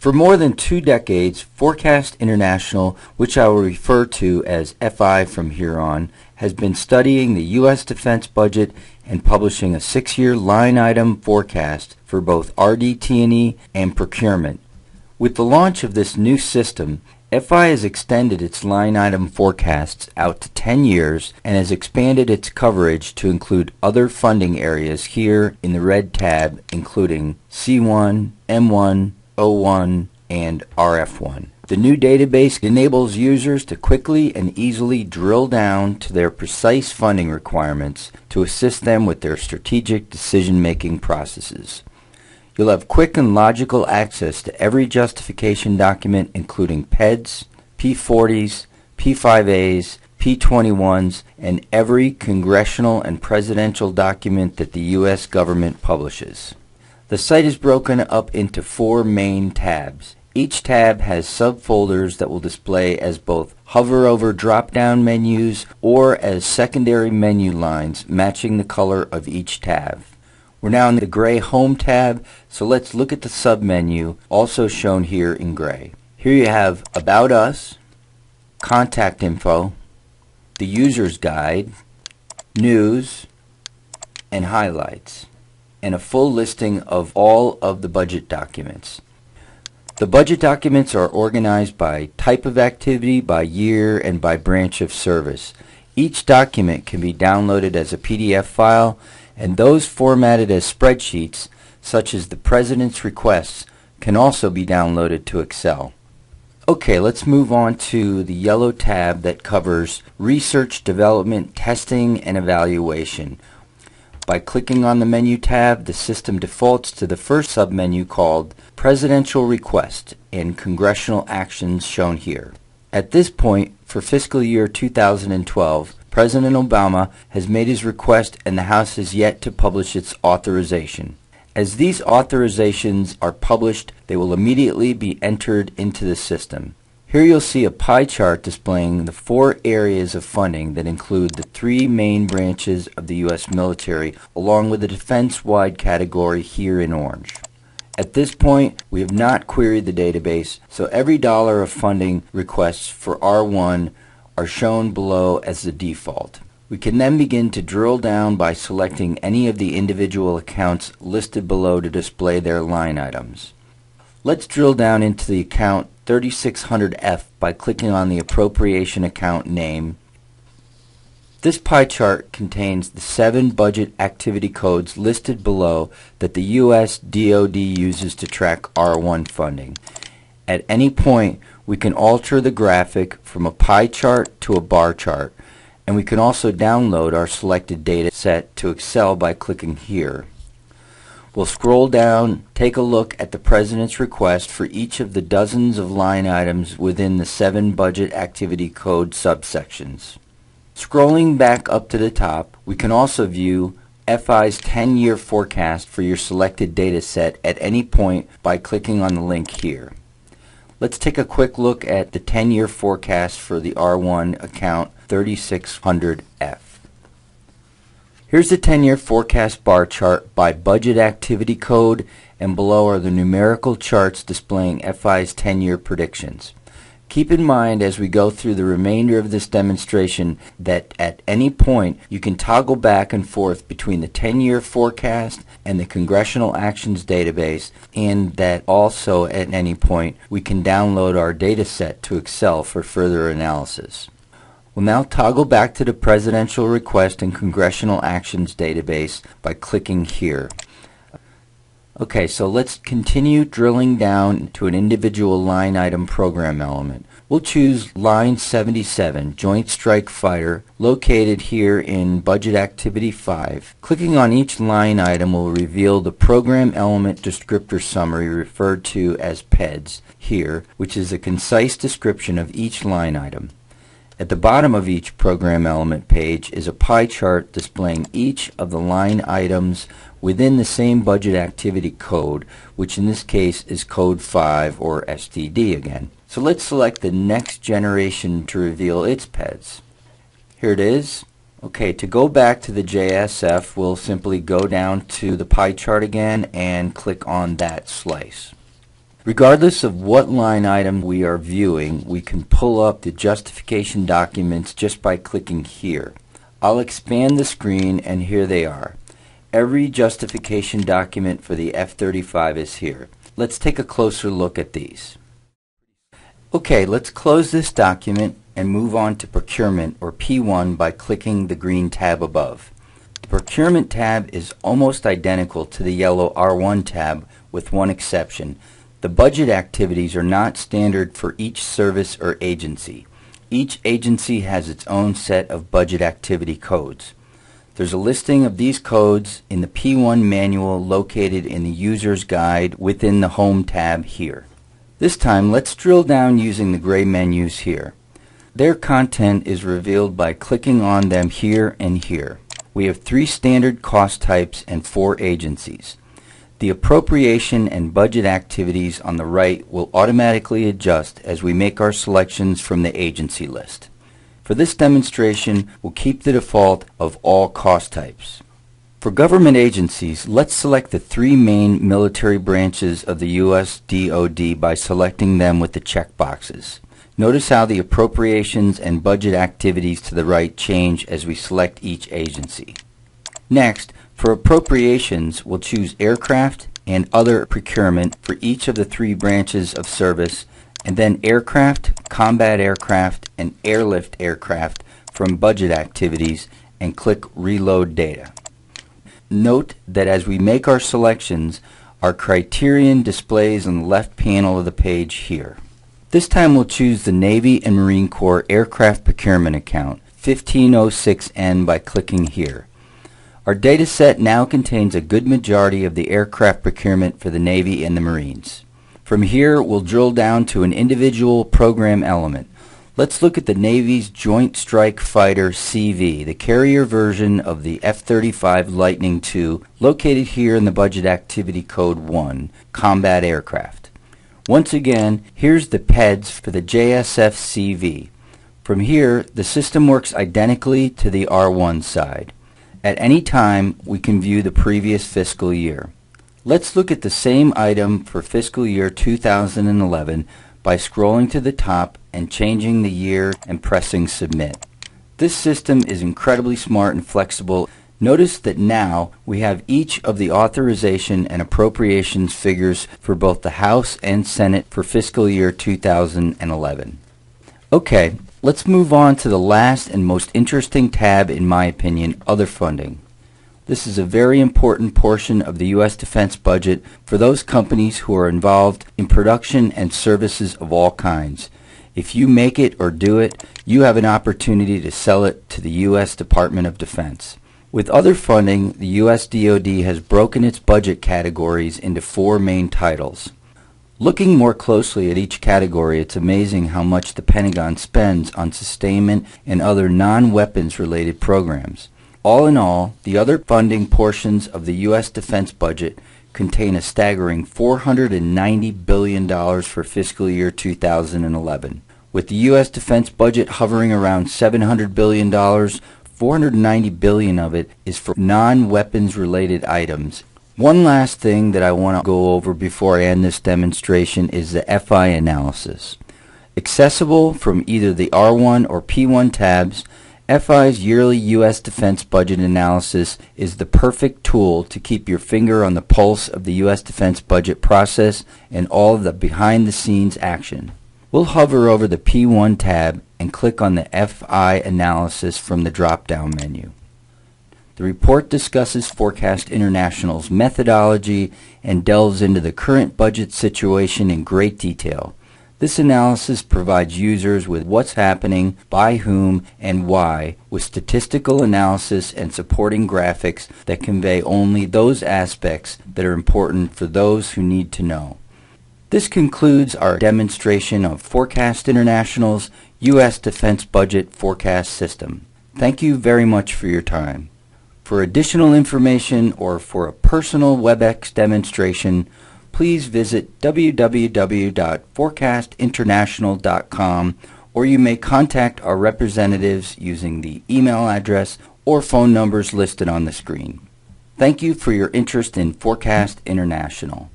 For more than 2 decades, Forecast International, which I will refer to as FI from here on, has been studying the U.S. defense budget and publishing a 6-year line item forecast for both RDT&E and procurement. With the launch of this new system, FI has extended its line item forecasts out to 10 years and has expanded its coverage to include other funding areas here in the red tab, including C1, M1, O1, and RF1. The new database enables users to quickly and easily drill down to their precise funding requirements to assist them with their strategic decision-making processes. You'll have quick and logical access to every justification document, including PEDs, P40s, P5As, P21s, and every congressional and presidential document that the U.S. government publishes. The site is broken up into 4 main tabs. Each tab has subfolders that will display as both hover over drop-down menus or as secondary menu lines matching the color of each tab. We're now in the gray Home tab, so let's look at the submenu, also shown here in gray. Here you have About Us, Contact Info, the User's Guide, News, and Highlights, and a full listing of all of the budget documents. The budget documents are organized by type of activity, by year, and by branch of service. Each document can be downloaded as a PDF file, and those formatted as spreadsheets, such as the President's requests, can also be downloaded to Excel. Okay, let's move on to the yellow tab that covers Research, Development, Testing, and Evaluation. By clicking on the Menu tab, the system defaults to the first submenu called Presidential Request and Congressional Actions, shown here. At this point, for fiscal year 2012, President Obama has made his request and the House has yet to publish its authorization. As these authorizations are published, they will immediately be entered into the system. Here you'll see a pie chart displaying the 4 areas of funding that include the 3 main branches of the U.S. military, along with the defense-wide category here in orange. At this point, we have not queried the database, so every dollar of funding requests for R1 are shown below as the default. We can then begin to drill down by selecting any of the individual accounts listed below to display their line items. Let's drill down into the account 3600F by clicking on the appropriation account name. This pie chart contains the 7 budget activity codes listed below that the U.S. DoD uses to track R1 funding. At any point, we can alter the graphic from a pie chart to a bar chart, and we can also download our selected data set to Excel by clicking here. We'll scroll down, take a look at the President's request for each of the dozens of line items within the 7 budget activity code subsections. Scrolling back up to the top, we can also view FI's 10-year forecast for your selected data set at any point by clicking on the link here. Let's take a quick look at the 10-year forecast for the R1 account 3600F. Here's the 10-year forecast bar chart by budget activity code, and below are the numerical charts displaying FI's 10-year predictions. Keep in mind as we go through the remainder of this demonstration that at any point you can toggle back and forth between the 10-year forecast and the Congressional Actions database, and that also at any point we can download our data set to Excel for further analysis. We'll now toggle back to the Presidential Request and Congressional Actions database by clicking here. Okay, so let's continue drilling down to an individual line item program element. We'll choose line 77, Joint Strike Fighter, located here in Budget Activity 5. Clicking on each line item will reveal the Program Element Descriptor Summary, referred to as PEDS here, which is a concise description of each line item. At the bottom of each program element page is a pie chart displaying each of the line items within the same budget activity code, which in this case is code 5 or STD again. So let's select the next generation to reveal its PEDS. Here it is. Okay, to go back to the JSF, we'll simply go down to the pie chart again and click on that slice. Regardless of what line item we are viewing, we can pull up the justification documents just by clicking here. I'll expand the screen, and here they are. Every justification document for the F-35 is here. Let's take a closer look at these. Okay, let's close this document and move on to Procurement, or P1, by clicking the green tab above. The Procurement tab is almost identical to the yellow R1 tab, with one exception. The budget activities are not standard for each service or agency. Each agency has its own set of budget activity codes. There's a listing of these codes in the P1 manual located in the User's Guide within the Home tab here. This time, let's drill down using the gray menus here. Their content is revealed by clicking on them here and here. We have 3 standard cost types and 4 agencies. The appropriation and budget activities on the right will automatically adjust as we make our selections from the agency list. For this demonstration, we'll keep the default of all cost types. For government agencies, let's select the 3 main military branches of the U.S. DoD by selecting them with the checkboxes. Notice how the appropriations and budget activities to the right change as we select each agency. Next, for appropriations, we'll choose aircraft and other procurement for each of the 3 branches of service, and then aircraft, combat aircraft, and airlift aircraft from budget activities, and click Reload Data. Note that as we make our selections, our criterion displays on the left panel of the page here. This time we'll choose the Navy and Marine Corps Aircraft Procurement Account, 1506N, by clicking here. Our data set now contains a good majority of the aircraft procurement for the Navy and the Marines. From here, we'll drill down to an individual program element. Let's look at the Navy's Joint Strike Fighter CV, the carrier version of the F-35 Lightning II, located here in the Budget Activity Code 1, Combat Aircraft. Once again, here's the PEDS for the JSF CV. From here, the system works identically to the R1 side. At any time, we can view the previous fiscal year. Let's look at the same item for fiscal year 2011 by scrolling to the top and changing the year and pressing Submit. This system is incredibly smart and flexible. Notice that now we have each of the authorization and appropriations figures for both the House and Senate for fiscal year 2011. Okay, let's move on to the last and most interesting tab, in my opinion, Other Funding. This is a very important portion of the U.S. defense budget for those companies who are involved in production and services of all kinds. If you make it or do it, you have an opportunity to sell it to the U.S. Department of Defense. With Other Funding, the U.S. DoD has broken its budget categories into 4 main titles. Looking more closely at each category, it's amazing how much the Pentagon spends on sustainment and other non-weapons related programs. All in all, the other funding portions of the U.S. defense budget contain a staggering $490 billion for fiscal year 2011. With the U.S. defense budget hovering around $700 billion, $490 billion of it is for non-weapons related items. One last thing that I want to go over before I end this demonstration is the FI analysis. Accessible from either the R1 or P1 tabs, FI's yearly U.S. defense budget analysis is the perfect tool to keep your finger on the pulse of the U.S. defense budget process and all of the behind-the-scenes action. We'll hover over the P1 tab and click on the FI analysis from the drop-down menu. The report discusses Forecast International's methodology and delves into the current budget situation in great detail. This analysis provides users with what's happening, by whom, and why, with statistical analysis and supporting graphics that convey only those aspects that are important for those who need to know. This concludes our demonstration of Forecast International's U.S. Defense Budget Forecast System. Thank you very much for your time. For additional information or for a personal WebEx demonstration, please visit www.forecastinternational.com, or you may contact our representatives using the email address or phone numbers listed on the screen. Thank you for your interest in Forecast International.